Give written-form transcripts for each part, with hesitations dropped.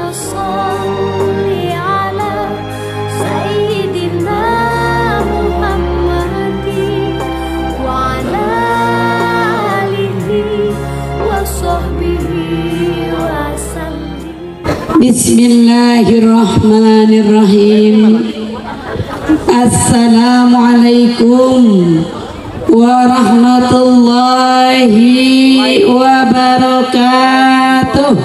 Bismillahirrahmanirrahim. Assalamualaikum warahmatullahi wabarakatuh.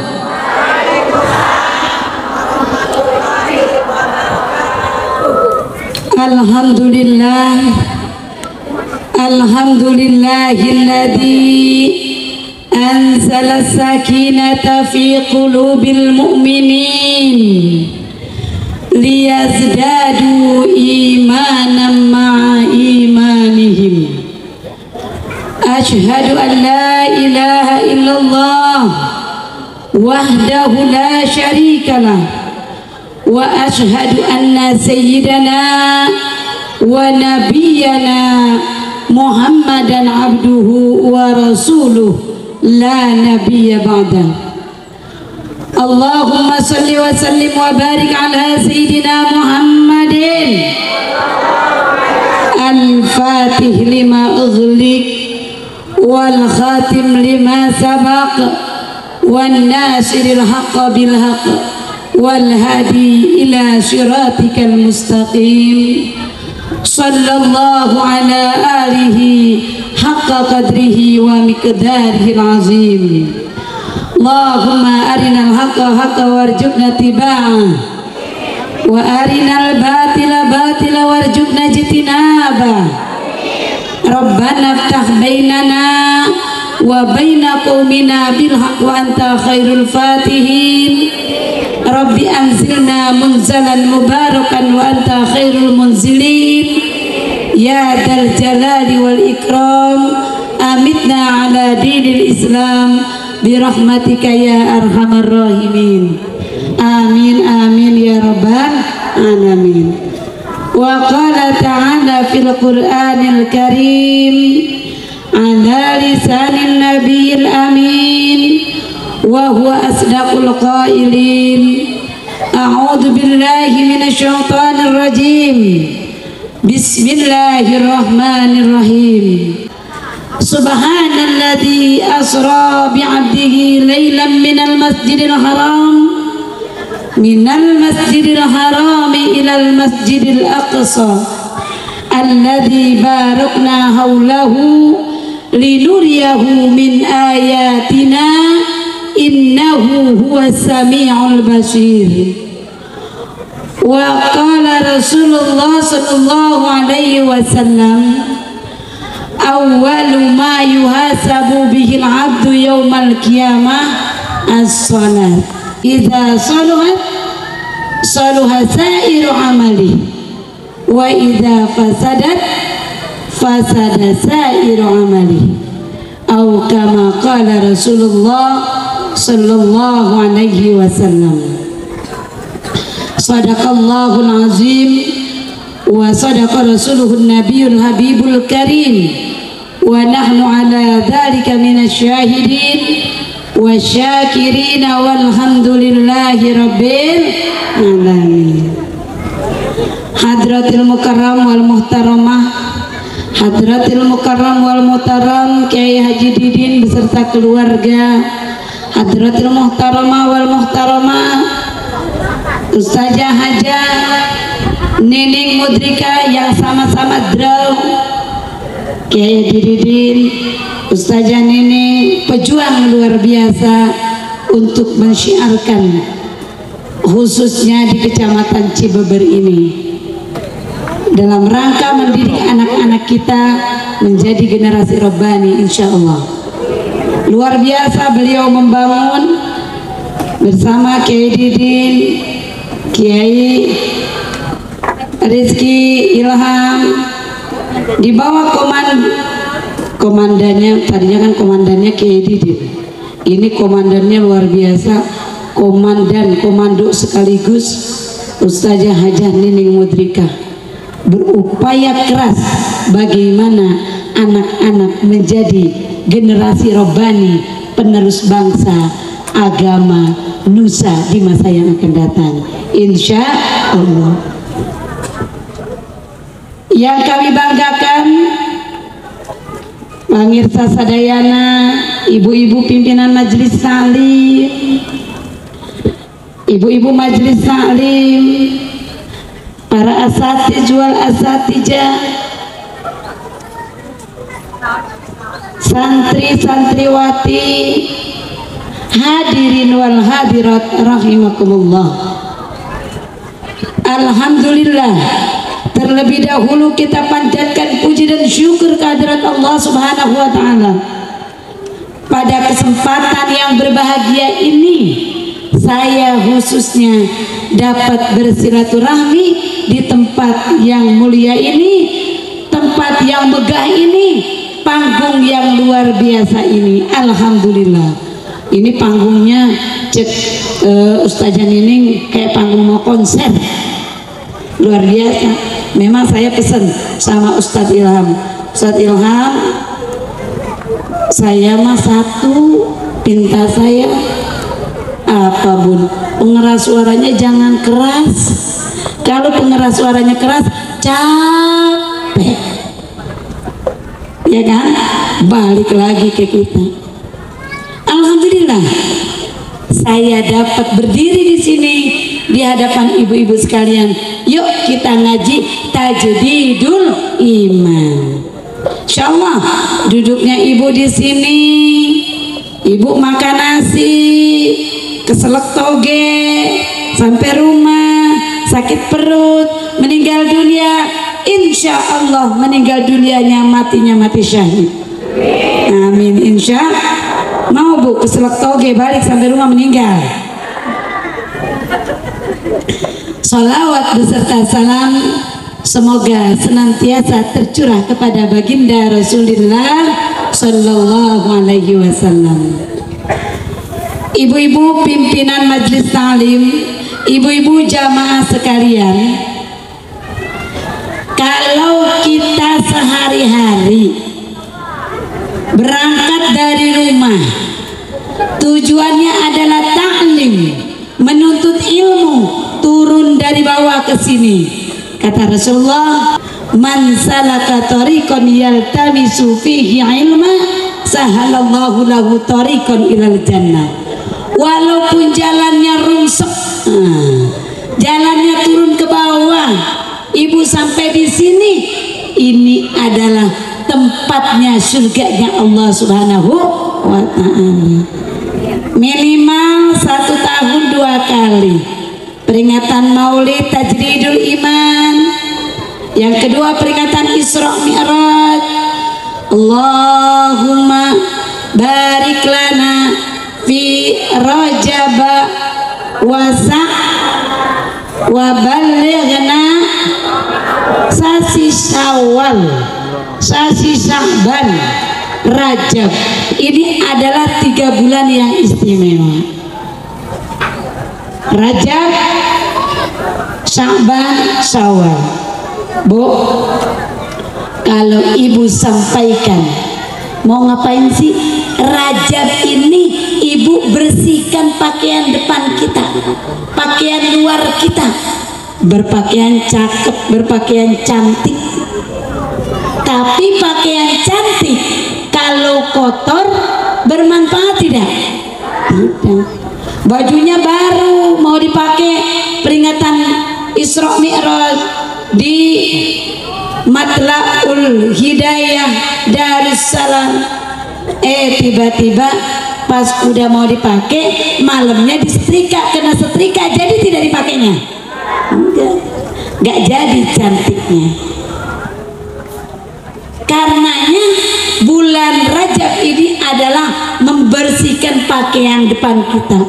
Alhamdulillah, alhamdulillahilladzi anzala sakinata fi qulubil mu'minin liyazdadu imanan ma'a imanihim. Ashhadu an la ilaha illallah wahdahu la syarikalah wa ashhadu anna sayyidana wa nabiyyana Muhammadan abduhu wa rasuluh la nabiyya ba'da. Allahumma salli wa sallim wa barik ala sayyidina Muhammadin al-fatih lima ughliq wal khatim lima sabaq wan nasiril haqqa bil haqq wal hadi ila siratikal mustaqim. Sallallahu ala alihi haqqa qadrihi wa miqdarihil azim. Allahumma arinal haqqa haqqa warzuqna tiba'ah wa arinal batila batila warzuqna jitinabah. Rabbana iftah bainana wa baina qaumina bil haqq wa anta khairul fatihin. Rabbi anzilna munzalan mubarakan wa anta khairul munzilin. Ya dal jalali wal ikram, amitna ala dinil islam birahmatika ya arhamar rahimin. Amin amin ya rabbal alamin. Wa qala ta'ala fil qur'anil karim ala lisanin nabiyil amin wa huwa asdaqul qailin. A'udzu billahi minasy syaithanir rajim. Bismillahirrahmanirrahim. Subhanalladzi asra bi'abdihi laylan minal masjidil haram ilal masjidil aqsa alladzi barakna hawlahu linuriyahu min ayatina innahu huwas sami'ul basir. Wa qala Rasulullah sallallahu alaihi wasallam, awwalu ma yuhasabu bihil abdu yaumal qiyamah as-salat. Idza saluhat saluha sa'iru amali wa idza fasadat fasada sa'iru amali. Atau kama qala Rasulullah sallallahu alaihi wasallam. Sadaqallahul azim wa sadaqa rasuluhun nabiyul habibul karim wa nahnu ala dhalika minasy syahidin wa syakirin walhamdulillahi rabbil alamin. Hadratil mukarram wal muhtaramah, hadratil mukarram wal muhtaram Kiai Haji Didin beserta keluarga, hadratil muhtaramah wal muhtaramah Ustazah Haja Nining Mudrika yang sama-sama draw, Kiai Didin, Ustazah Nining, pejuang luar biasa untuk mensyiarkan khususnya di Kecamatan Cibeber ini dalam rangka mendidik anak-anak kita menjadi generasi Rabbani insyaallah. Luar biasa beliau membangun bersama Kiai Didin, Kiai Rizki Ilham di bawah komandannya, tadinya kan komandannya Kiai Didin, ini komandannya luar biasa, komando sekaligus Ustazah Hajah Nining Mudrika berupaya keras bagaimana anak-anak menjadi generasi Rabbani, penerus bangsa, agama, lusa di masa yang akan datang, insya Allah. Yang kami banggakan, pemirsa sadayana, ibu-ibu pimpinan majelis taklim, ibu-ibu majelis taklim, para asatidz wal asatijah, santri-santriwati, hadirin wal hadirat rahimakumullah. Alhamdulillah, terlebih dahulu kita panjatkan puji dan syukur kehadirat Allah Subhanahu wa taala. Pada kesempatan yang berbahagia ini, saya khususnya dapat bersilaturahmi di tempat yang mulia ini, tempat yang megah ini, panggung yang luar biasa ini. Alhamdulillah. Ini panggungnya cek Ustazah Nining kayak panggung mau konser, luar biasa. Memang saya pesen sama Ustadz Ilham, Ustadz Ilham, saya mah satu pinta saya apa bun, pengeras suaranya jangan keras. Kalau pengeras suaranya keras capek, ya kan? Balik lagi ke kita. Alhamdulillah, saya dapat berdiri di sini di hadapan ibu-ibu sekalian. Yuk kita ngaji tajdidul iman. Insyaallah duduknya ibu di sini, ibu makan nasi, keselak toge, sampai rumah sakit perut, meninggal dunia. Insya Allah meninggal dunianya matinya mati syahid. Amin. Insya mau bu keselak toge balik sampai rumah meninggal. Salawat beserta salam semoga senantiasa tercurah kepada baginda Rasulullah Sallallahu Alaihi Wasallam. Ibu-ibu pimpinan majelis taklim, ibu-ibu jamaah sekalian, kalau kita sehari-hari berangkat dari rumah, tujuannya adalah taklim, menuntut ilmu, turun dari bawah ke sini. Kata Rasulullah, man salaka tariqan yaltamisu fihi ilma, sahalallahu lahu tariqan ilal jannah. Walaupun jalannya rungsek, jalannya turun ke bawah, ibu sampai di sini, ini adalah tempatnya surganya Allah Subhanahu wa ta'ala. Minimal 1 tahun 2 kali peringatan maulid tajdidul iman, yang kedua peringatan Isra Mi'raj. Allahumma barik lana fi Rajab wa ballighna sasi Syawal, sasi Sya'ban, Rajab. Ini adalah 3 bulan yang istimewa. Rajab, Sya'ban, Syawal. Bu, kalau ibu sampaikan mau ngapain sih? Rajab ini ibu bersihkan pakaian depan kita, pakaian luar kita, berpakaian cakep, berpakaian cantik. Tapi pakaian cantik kalau kotor bermanfaat tidak? Tidak. Bajunya baru mau dipakai peringatan Isra Mi'raj di Matla'ul Hidayah Darussalam, tiba-tiba pas udah mau dipakai malamnya disetrika, kena setrika, jadi tidak dipakainya. Enggak jadi cantiknya. Karenanya bulan Rajab ini adalah membersihkan pakaian depan kita,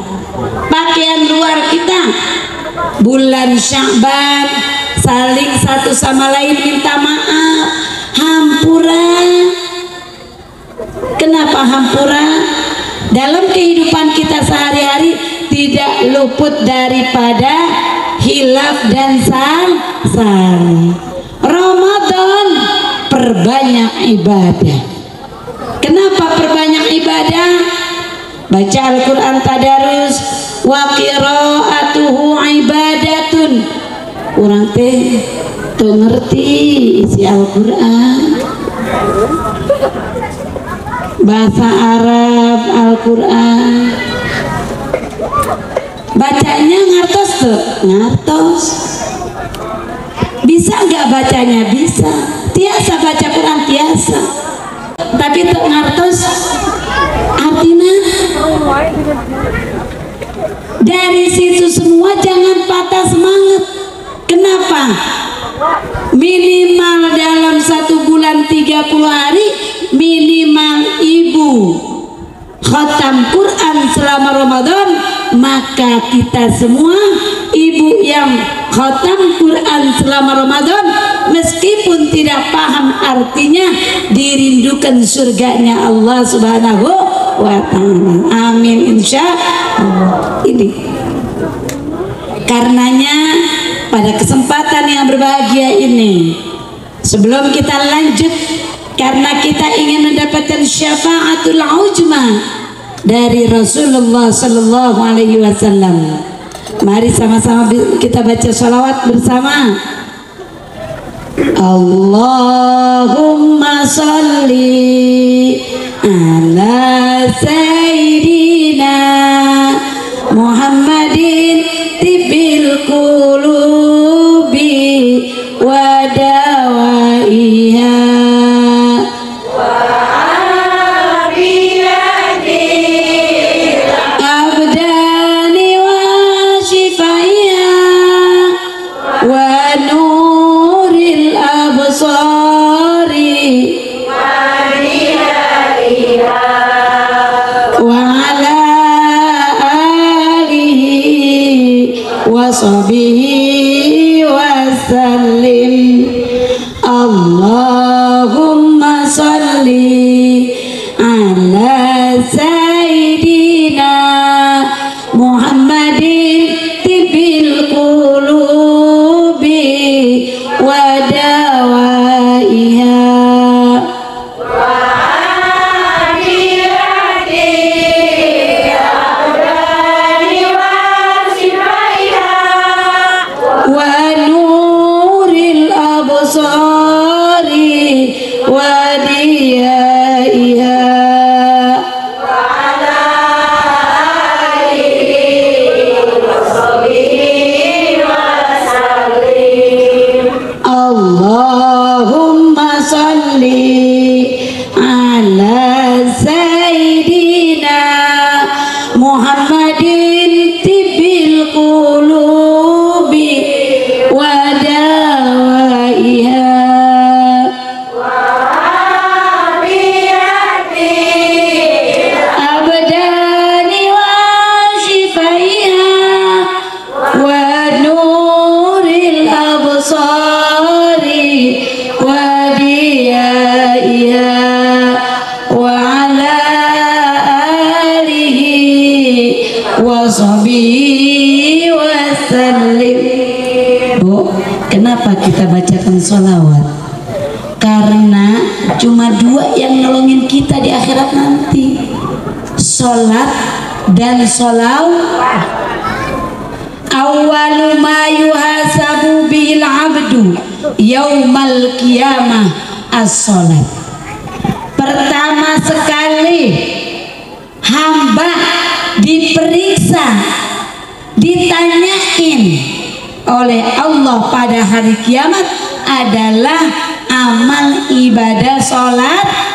pakaian luar kita. Bulan Sya'ban saling satu sama lain minta maaf, hampura. Kenapa hampura? Dalam kehidupan kita sehari-hari tidak luput daripada hilaf dan sari. Ramadan perbanyak ibadah. Kenapa perbanyak ibadah? Baca Al-Quran tadarus, wa qiraatuhu ibadatun. Urang teh teu ngerti isi Al-Qur'an, bahasa Arab Al-Qur'an, bacanya ngartos tuh, ngartos. Bisa nggak bacanya? Bisa. Tiasa baca Quran tiasa. Tapi tuh ngartos artinya. Dari situ semua jangan patah semangat. Kenapa? Minimal dalam 1 bulan 30 hari minimal ibu khatam Quran selama Ramadan, maka kita semua ibu yang khatam Quran selama Ramadan meskipun tidak paham artinya dirindukan surganya Allah Subhanahu wa ta'ala. Amin insya Allah. Ini karenanya pada kesempatan yang berbahagia ini, sebelum kita lanjut, karena kita ingin mendapatkan syafaatul ujma dari Rasulullah Sallallahu Alaihi Wasallam, mari sama-sama kita baca sholawat bersama. Allahumma salli ala sayyidina Muhammadin tibil qulubi wa dawaiha abdani wa shifaiha wa nuril absari wa ala washabihi wasallim. Allahumma salli ala sayyidina Muhammadin tibil qulubi wa dawaiha Allahumma salli ala sayyidina Muhammadin tibil qulubi wa dawaiha abdani wa shifaiha wa nuril absari wa diyaiha wa ala alihi wa sahbihi wasallim. Bu, kenapa kita bacakan sholawat? Karena cuma 2 yang nolongin kita di akhirat nanti, sholat dan sholawat. Awwalu ma yuhasabu bil abdu yaumal qiyamah as-sholat. Pertama sekali hamba diperiksa, ditanyain oleh Allah pada hari kiamat adalah amal ibadah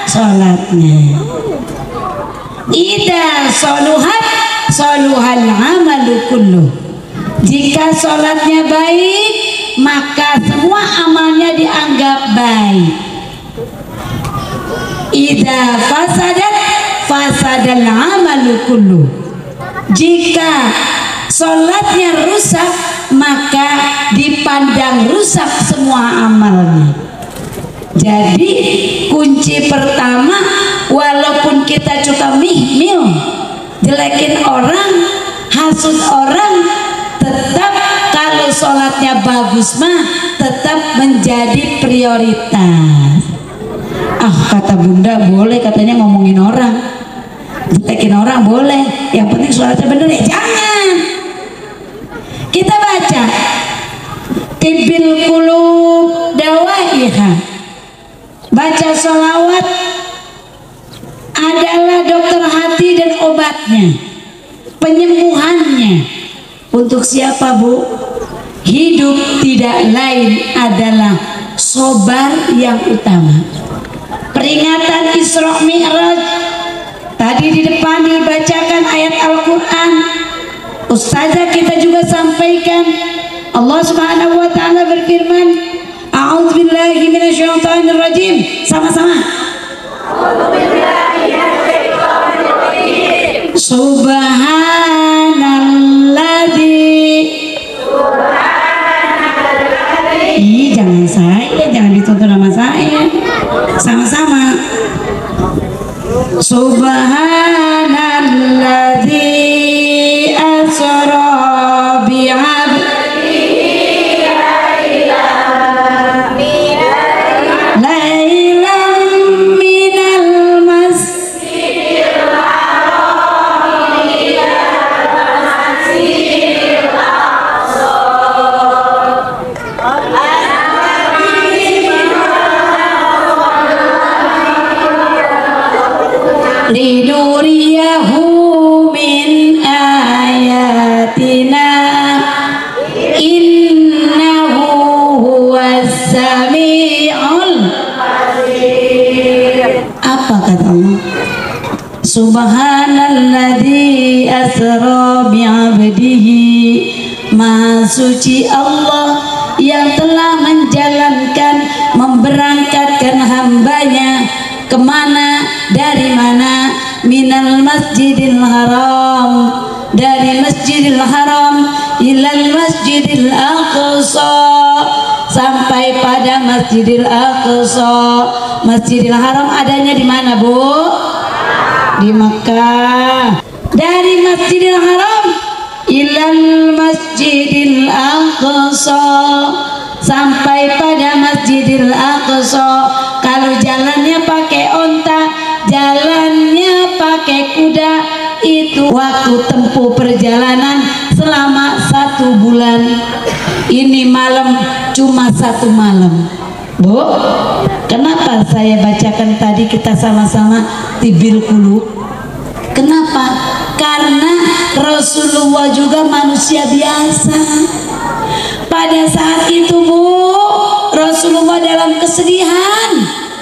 sholatnya. Ida soluhat soluhal amalu kullu. Jika sholatnya baik, maka semua amalnya dianggap baik. Ida fasadat fasadal amalu kullu. Jika sholatnya rusak, maka dipandang rusak semua amalnya. Jadi kunci pertama, walaupun kita suka mihmil, jelekin orang, hasut orang, tetap kalau sholatnya bagus mah tetap menjadi prioritas. Ah, kata bunda boleh katanya ngomongin orang, jelekin orang boleh, yang penting sholatnya bener ya jangan. Kita baca Tibbil Qulub Dawaiha, baca sholawat adalah dokter hati dan obatnya, penyembuhannya. Untuk siapa, Bu? Hidup tidak lain adalah sobar yang utama. Peringatan Isra Mi'raj tadi di depan dibacakan ayat Al-Quran, ustazah kita juga sampaikan. Allah Subhanahu wa ta'ala berfirman, a'udzubillahi minasyaitonirrajim. Sama-sama. Ih, jangan saya, jangan dituntut nama saya. Sama-sama. Subhanalladzi asra bi'abdihi lailan minal masjidil haram ila masjidil aqsa linuriyahu min ayatina innahu huwas sami'ul basir. Apa kata Allah? Subhanalladzi asra bi'abdihi, Maha suci Allah yang telah menjalankan, memberangkatkan hambanya kemana, dari mana? Minal masjidil haram, dari masjidil haram, ilal masjidil aqsa, sampai pada masjidil aqsa. Masjidil haram adanya di mana, Bu? Di Makkah. Dari masjidil haram ilal masjidil aqsa, sampai pada masjidil aqsa. Kalau jalannya pakai onta, jalannya pakai kuda, itu waktu tempuh perjalanan selama 1 bulan. Ini malam cuma 1 malam, Bu. Kenapa saya bacakan tadi kita sama-sama Tibbil Qulub? Kenapa? Karena Rasulullah juga manusia biasa. Pada saat itu, Bu, Rasulullah dalam kesedihan,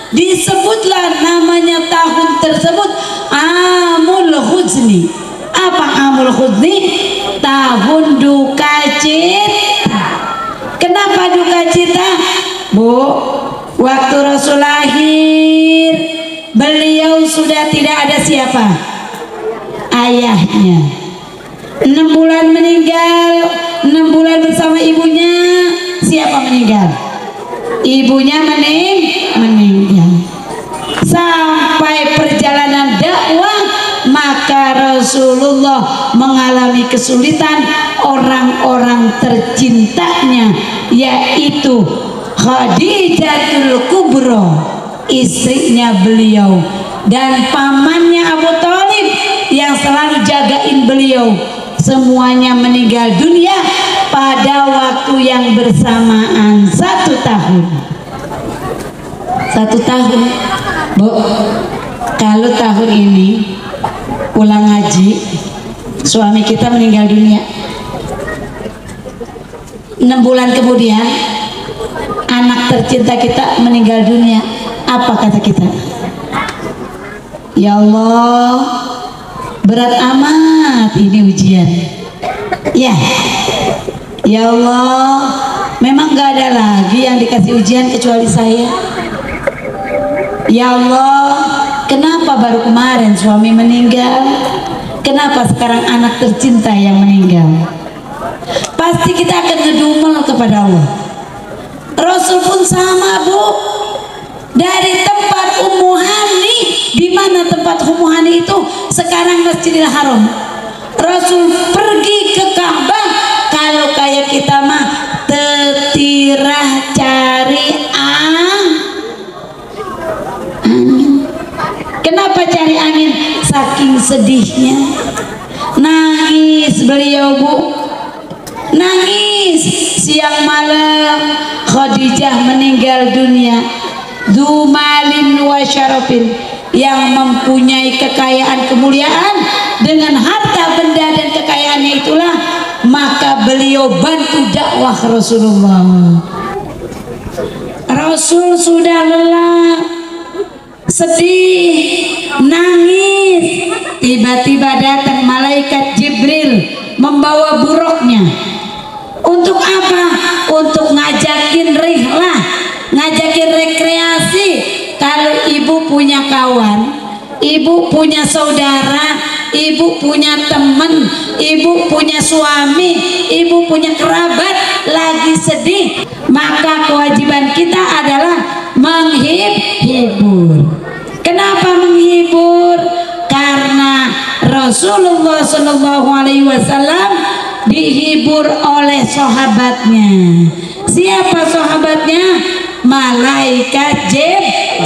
disebutlah namanya tahun tersebut Amul Huzni. Apa Amul Huzni? Tahun duka cita. Kenapa duka cita, Bu? Waktu Rasul lahir, beliau sudah tidak ada siapa? Ayahnya. 6 bulan meninggal, 6 bulan bersama ibunya. Siapa meninggal? Ibunya meninggal. Sampai perjalanan dakwah, maka Rasulullah mengalami kesulitan. Orang-orang tercintanya, yaitu Khadijatul Kubra, istrinya beliau, dan pamannya Abu Thalib yang selalu jagain beliau, semuanya meninggal dunia pada waktu yang bersamaan. 1 tahun. 1 tahun, Bu. Kalau tahun ini pulang haji, suami kita meninggal dunia. 6 bulan kemudian anak tercinta kita meninggal dunia. Apa kata kita? Ya Allah, berat amat ini ujian. Ya Allah, memang gak ada lagi yang dikasih ujian kecuali saya. Ya Allah, kenapa baru kemarin suami meninggal? Kenapa sekarang anak tercinta yang meninggal? Pasti kita akan ngedumel kepada Allah. Rasul pun sama, Bu. Dari tempat Ummu Hani, di mana tempat Ummu Hani itu sekarang Masjidil Haram, Rasul pergi ke Ka'bah. Kalau kayak kita mah tetirah cari angin. Kenapa cari angin? Saking sedihnya, nangis beliau, Bu. nangis siang malam. Khadijah meninggal dunia, dumalin wa syarafin, yang mempunyai kekayaan kemuliaan dengan harta benda dan kekayaannya itulah maka beliau bantu dakwah Rasulullah. Rasul sudah lelah, sedih, nangis, tiba-tiba datang malaikat Jibril membawa buruknya. Untuk apa? Untuk ngajakin rihlah, ngajakin rekreasi. Kalau ibu punya kawan, ibu punya saudara, ibu punya teman, ibu punya suami, ibu punya kerabat lagi sedih, maka kewajiban kita adalah menghibur. Kenapa menghibur? Karena Rasulullah SAW dihibur oleh sahabatnya. Siapa sahabatnya? Malaikat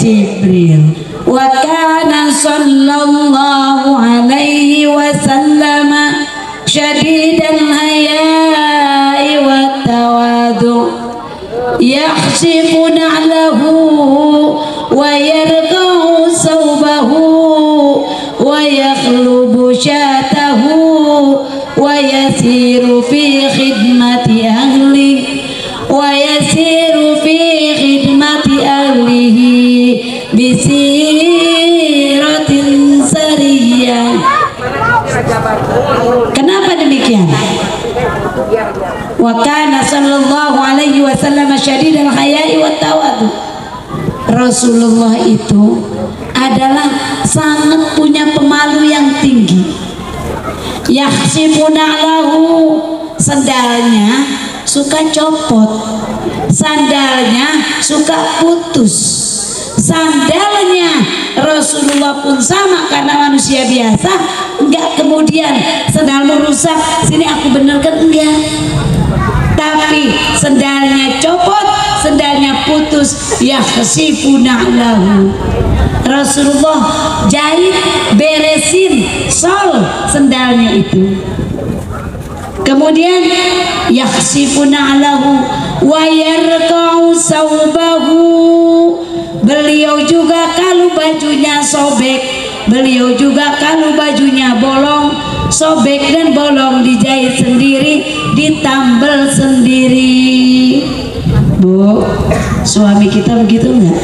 Jibril. Wa kana sallallahu alaihi wasallam syadidan haya'i wa tawadu, yakhsifu na'lahu wa yarqa'u sawbahu wa yakhlubu syatahu wa yasiru fi khidmati ahli wa yasiru fi khidmati ahlihi bisiratin sariyah. Kenapa demikian? Wa kana sallallahu alaihi wasallam syadidal haya'i wat tawadu. Rasulullah itu adalah sangat punya pemalu yang tinggi. Yakhsifuna lahu, sendalnya suka copot, sandalnya suka putus. Sandalnya Rasulullah pun sama, karena manusia biasa, enggak kemudian sandalmu rusak, sini aku benerkan, enggak. Tapi sandalnya copot, sandalnya putus, yakhsifuna lahu. Rasulullah jahit, beresin sol sandalnya itu. Kemudian yakhsifuna lahu wa yarqa'u saubahu. Beliau juga kalau bajunya sobek, beliau juga kalau bajunya bolong, sobek dan bolong dijahit sendiri, ditambal sendiri. Bu, suami kita begitu enggak?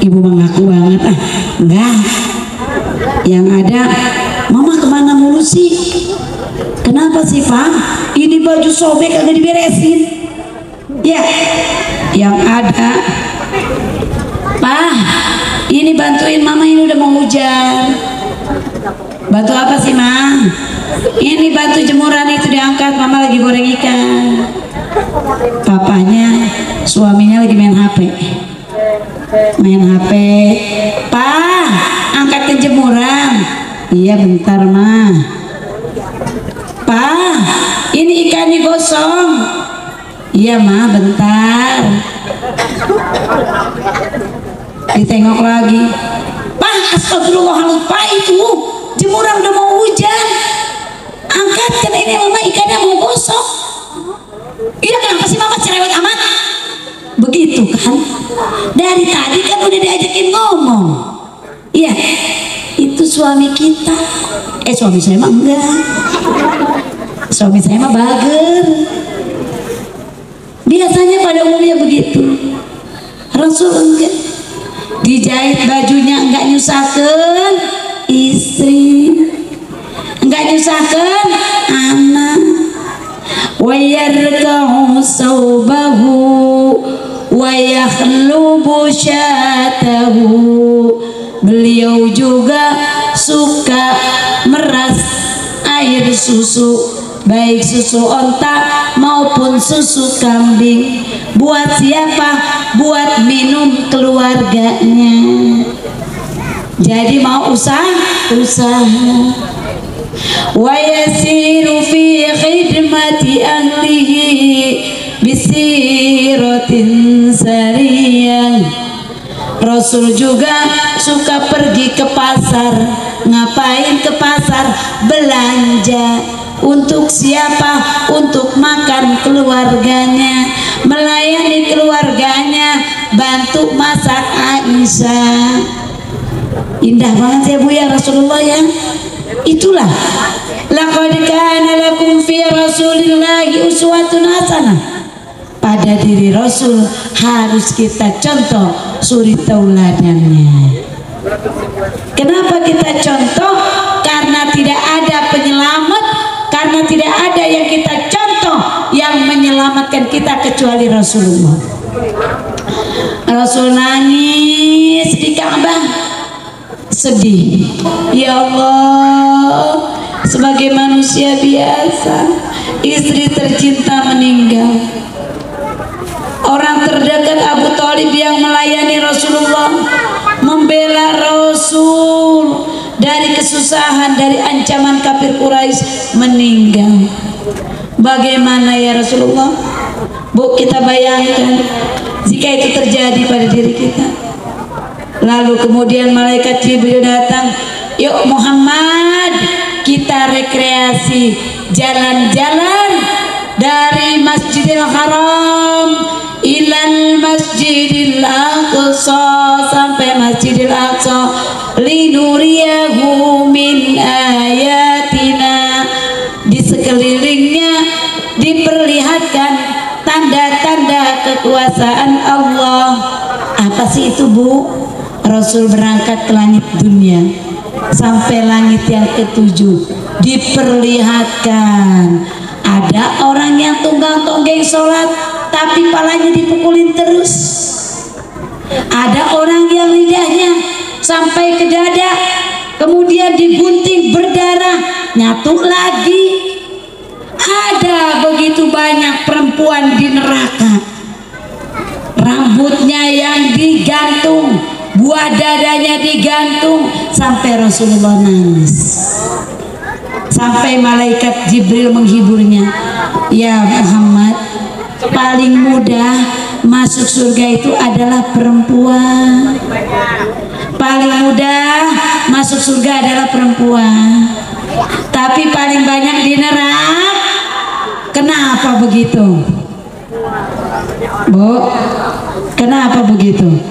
Ibu mengaku banget, enggak. Yang ada, mama kemana mulu sih? Kenapa sih Pak? Ini baju sobek agak diberesin. Ya, yang ada, Pak, ini bantuin mama, ini udah mau hujan. Bantu apa sih Ma? Ini bantu jemuran itu diangkat, mama lagi goreng ikan. Papanya, suaminya lagi main HP. Main HP. Pak, angkatin jemuran. Iya bentar Ma. Pak, ini ikannya gosong. Iya Ma, bentar. Ditengok lagi. Pak, astagfirullahaladzim, Pak, itu jemuran udah mau hujan. Angkatkan ini mama, ikannya mau gosong. Iya, kenapa sih mama cerewet amat? Begitu kan? Dari tadi kan udah diajakin ngomong. Iya, itu suami kita. Suami saya mah enggak. Suami saya mah bager. Biasanya pada umumnya begitu. Rasul enggak. Dijahit bajunya enggak nyusahkan istri, enggak nyusahkan anak. Wa yarqa'u saubahu wa yakhlubu syatahu. Beliau juga suka meras air susu, baik susu onta maupun susu kambing. Buat siapa? Buat minum keluarganya. Jadi mau usaha. Wa yasiru fi khidmati ahlihi bisiratin sariyah. Rasul juga suka pergi ke pasar. Ngapain ke pasar? Belanja. Untuk siapa? Untuk makan keluarganya, melayani keluarganya, bantu masak Aisyah. Indah banget ya Bu ya Rasulullah ya. Itulah laqad kana lakum fi rasulillahi uswatun hasanah. Pada diri Rasul harus kita contoh suri tauladannya. Kenapa kita contoh? Karena tidak ada penyelamat, karena tidak ada yang kita contoh yang menyelamatkan kita kecuali Rasulullah. Rasul nangis di Ka'bah, sedih. Ya Allah, sebagai manusia biasa, istri tercinta meninggal. Orang terdekat Abu Thalib yang melayani Rasulullah, membela Rasul dari kesusahan, dari ancaman kafir Quraisy, meninggal. Bagaimana ya Rasulullah? Bu, kita bayangkan jika itu terjadi pada diri kita. Lalu kemudian malaikat Jibril datang, yuk Muhammad, kita rekreasi, jalan-jalan dari Masjidil Haram ilal Masjidil Aqsa, sampai Masjidil Aqsa, linuriyahu min ayatina. Di sekelilingnya diperlihatkan tanda-tanda kekuasaan Allah. Apa sih itu Bu? Rasul berangkat ke langit dunia, sampai langit yang ketujuh, diperlihatkan ada orang yang tunggang-tonggeng sholat tapi palanya dipukulin terus. Ada orang yang lidahnya sampai ke dada, kemudian digunting berdarah, nyatu lagi. Ada begitu banyak perempuan di neraka, rambutnya yang digantung, buah dadanya digantung, sampai Rasulullah nangis. Sampai malaikat Jibril menghiburnya, ya Muhammad, paling mudah masuk surga itu adalah perempuan. Paling mudah masuk surga adalah perempuan, tapi paling banyak di neraka. Kenapa begitu Bu? Kenapa begitu?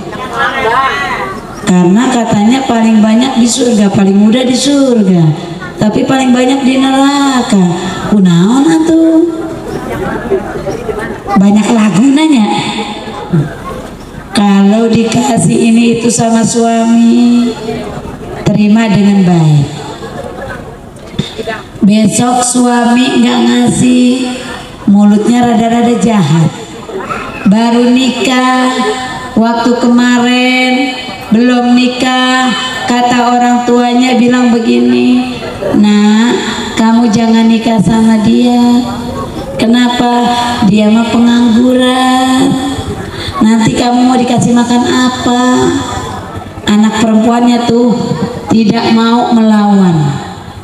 Karena katanya paling banyak di surga, paling mudah di surga, tapi paling banyak di neraka. Kunaon atuh? Banyak lagu nanya. Kalau dikasih ini itu sama suami, terima dengan baik. Besok suami nggak ngasih, mulutnya rada-rada jahat. Baru nikah, waktu kemarin belum nikah, kata orang tuanya bilang begini, nah kamu jangan nikah sama dia. Kenapa? Dia mah pengangguran, nanti kamu mau dikasih makan apa? Anak perempuannya tuh tidak mau melawan,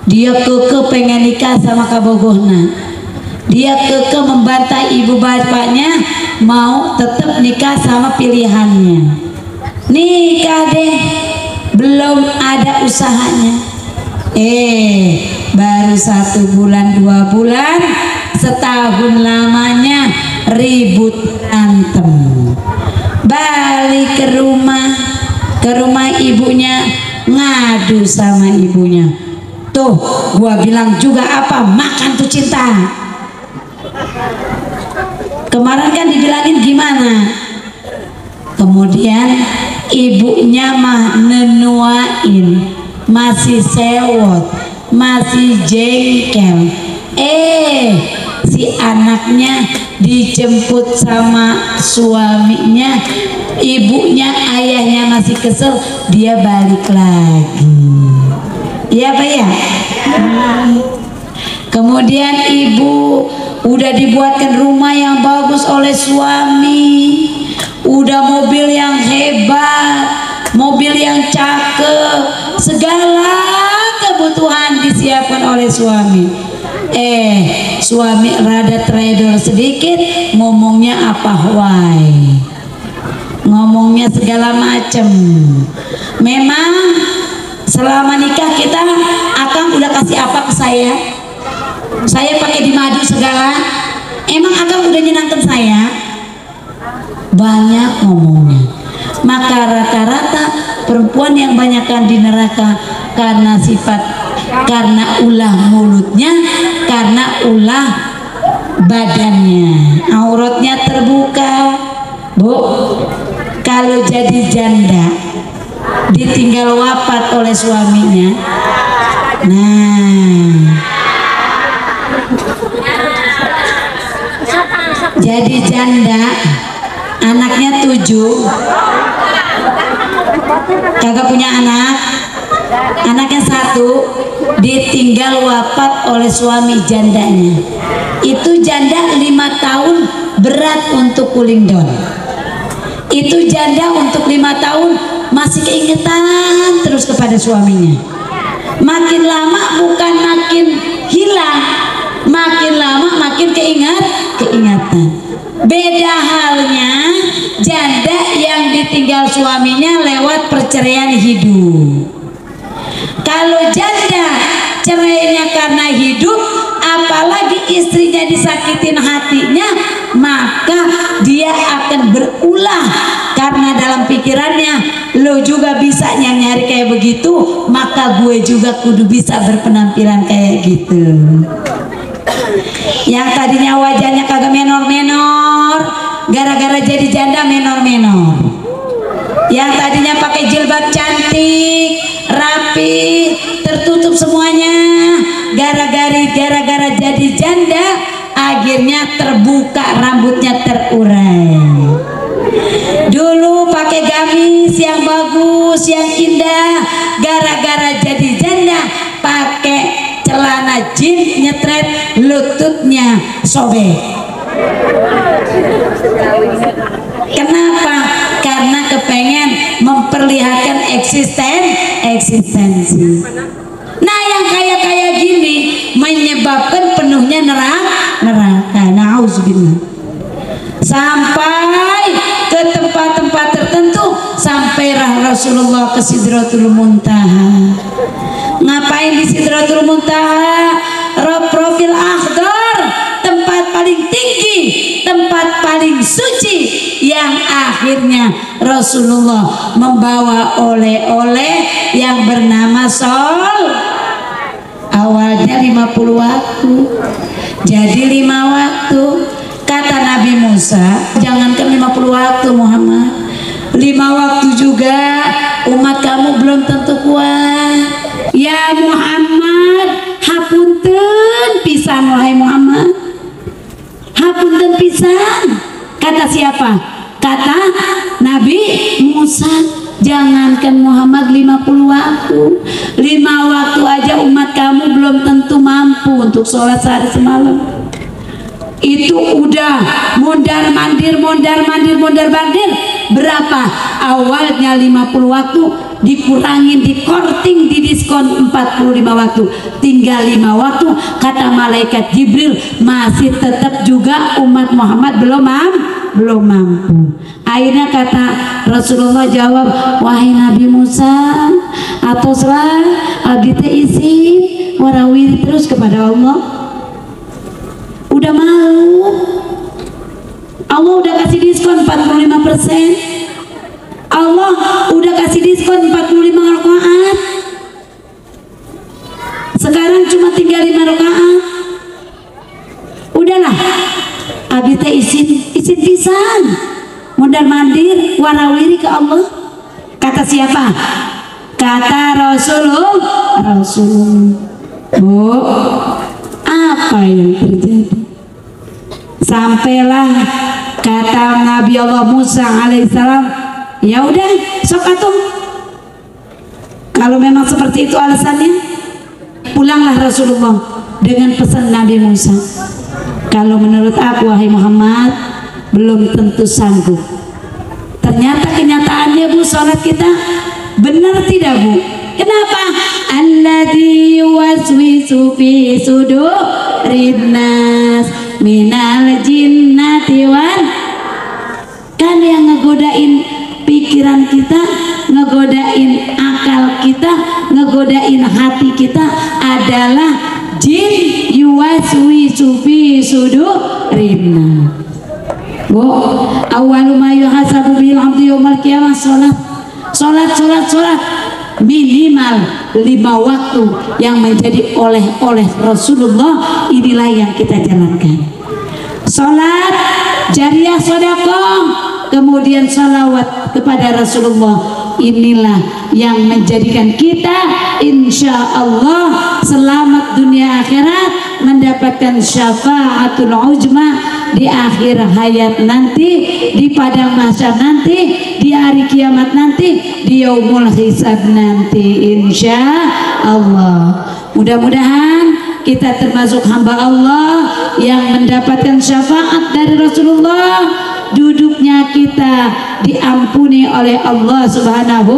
dia keke pengen nikah sama kabogohna, dia keke membantah ibu bapaknya, mau tetap nikah sama pilihannya. Nikah deh, belum ada usahanya, baru 1 bulan 2 bulan, setahun lamanya ribut berantem. Balik ke rumah ibunya, ngadu sama ibunya. Tuh, gua bilang juga apa, makan tuh cinta. Kemarin kan dibilangin gimana? Kemudian ibunya mah nenuain, masih sewot, masih jengkel. Si anaknya dijemput sama suaminya, ibunya, ayahnya masih kesel, dia balik lagi. Iya Pak ya? Kemudian ibu udah dibuatkan rumah yang bagus oleh suami, udah mobil yang hebat, mobil yang cakep, segala kebutuhan disiapkan oleh suami. Suami rada trader sedikit, ngomongnya apa why, ngomongnya segala macem. Memang selama nikah kita, akang udah kasih apa ke saya? Saya pakai di madu segala. Emang agak udah nyenangkan saya? Banyak ngomongnya. Maka rata-rata perempuan yang banyakkan di neraka karena sifat, karena ulah mulutnya, karena ulah badannya, auratnya terbuka. Bu, kalau jadi janda ditinggal wafat oleh suaminya, nah jadi janda, anaknya 7, kagak punya anak, anaknya 1, ditinggal wafat oleh suami jandanya. Itu janda 5 tahun berat untuk cooling down. Itu janda untuk 5 tahun masih keingetan terus kepada suaminya. Makin lama bukan makin hilang, makin lama makin keingatan. Beda halnya janda yang ditinggal suaminya lewat perceraian hidup. Kalau janda cerainya karena hidup, apalagi istrinya disakitin hatinya, maka dia akan berulah karena dalam pikirannya, lo juga bisa nyari kayak begitu, maka gue juga kudu bisa berpenampilan kayak gitu. Yang tadinya wajahnya kagak menor-menor, gara-gara jadi janda menor-menor. Yang tadinya pakai jilbab cantik, rapi, tertutup semuanya, gara-gara jadi janda akhirnya terbuka, rambutnya terurai. Dulu pakai gamis yang bagus, yang indah, gara-gara jadi janda pakai celana jeans nyetret, lututnya sobek. Kenapa? Karena kepengen memperlihatkan eksistensi. Nah, yang kayak gini menyebabkan penuhnya neraka. Nauzubillah. Sampai ke tempat-tempat tertentu, sampai Rasulullah ke Sidratul Muntaha. Ngapain di Sidratul Muntaha? Profil akhdar, tempat paling tinggi, tempat paling suci, yang akhirnya Rasulullah membawa oleh-oleh yang bernama sol. Awalnya 50 waktu, jadi 5 waktu. Kata Nabi Musa, jangankan 50 waktu Muhammad, 5 waktu juga umat kamu belum tentu kuat. Ya Muhammad, hapunten pisan wahai Muhammad, hapunten pisan. Kata siapa? Kata Nabi Musa. Jangankan Muhammad 50 waktu, 5 waktu aja umat kamu belum tentu mampu untuk sholat sehari semalam. Itu udah mondar mandir berapa? Awalnya 50 waktu, dikurangin, dikorting, didiskon 45 waktu, tinggal 5 waktu. Kata malaikat Jibril, masih tetap juga umat Muhammad belum mampu. Akhirnya kata Rasulullah jawab, wahai Nabi Musa, atoslah abdi teh isi warawiri terus kepada Allah. Udah mau, Allah udah kasih diskon 45%. Allah udah kasih diskon 45 rakaat. Sekarang cuma tinggal 5 rakaat. Udahlah, abdi teh izin pisan, mondar mandir warawiri ke Allah. Kata siapa? Kata Rasulullah. Bu, apa yang terjadi? Sampailah kata Nabi Allah Musa alaihissalam, ya udah sok atuh, kalau memang seperti itu alasannya, pulanglah Rasulullah dengan pesan Nabi Musa. Kalau menurut aku wahai Muhammad belum tentu sanggup. Ternyata kenyataannya Bu, sholat kita benar tidak Bu? Kenapa? Alladzi yuwaswisu fi sudurin nas minal jinnati wan. Kan yang ngegodain pikiran kita, ngegodain akal kita, ngegodain hati kita adalah jin yuwaswisu fi sudurina. Bu, awwalu ma yuhasabu bil 'abdi yaumil qiyamah salat minimal 5 waktu yang menjadi oleh Rasulullah. Inilah yang kita jalankan. Salat jariyah sedekah, kemudian salawat kepada Rasulullah. Inilah yang menjadikan kita insya Allah selamat dunia akhirat, mendapatkan syafaatul uzma di akhir hayat nanti, di padang mahsyar nanti, di hari kiamat nanti, di yaumul hisab nanti insya Allah. Mudah-mudahan kita termasuk hamba Allah yang mendapatkan syafaat dari Rasulullah. Duduknya kita diampuni oleh Allah Subhanahu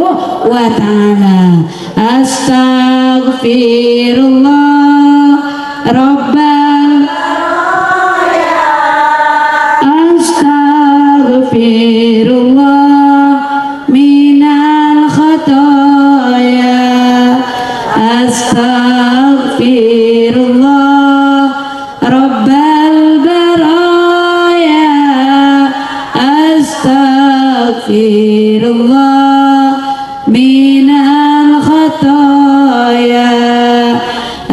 wa ta'ala. Astaghfirullah Rabbal Astaghfirullah minal khataya. Astaghfirullah Rabbal baraya. Astaghfirullah minal khataya.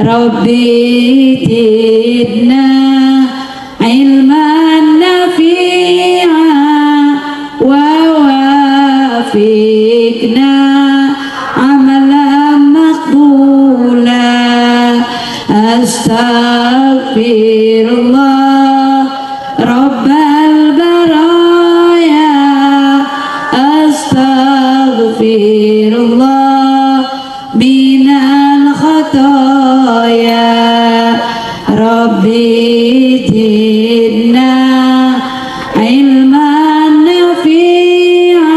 Rabbi zidna ilman nafi'a wa wafiqna amalan maqbula. Astaghfirullah Rabbal baraya. Astaghfirullah minal khataya. Rabbi zidna ilman nafi'a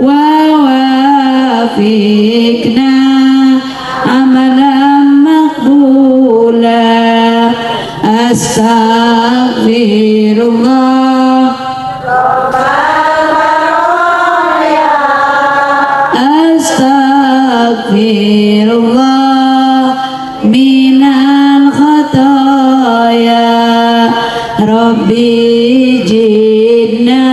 wa wafiqna amalan maqbula. Astaghfirullah Astaghfirullah minal khataya. Rabbi zidna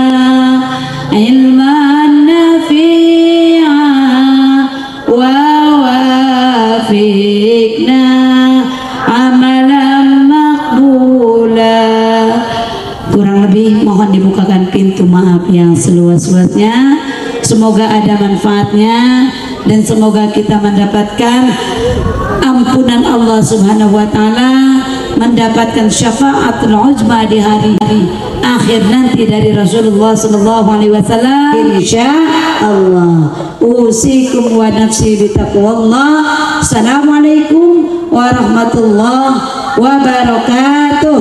ilman nafi'a wa wafiqna amalan maqbula. Kurang lebih mohon dibukakan pintu maaf yang seluas-luasnya. Semoga ada manfaatnya dan semoga kita mendapatkan ampunan Allah Subhanahu wa ta'ala, mendapatkan syafaatul uzma di hari akhir nanti dari Rasulullah sallallahu alaihi wasallam insya Allah. Usikum wa nafsi bitaqwallah. Assalamualaikum warahmatullahi wabarakatuh.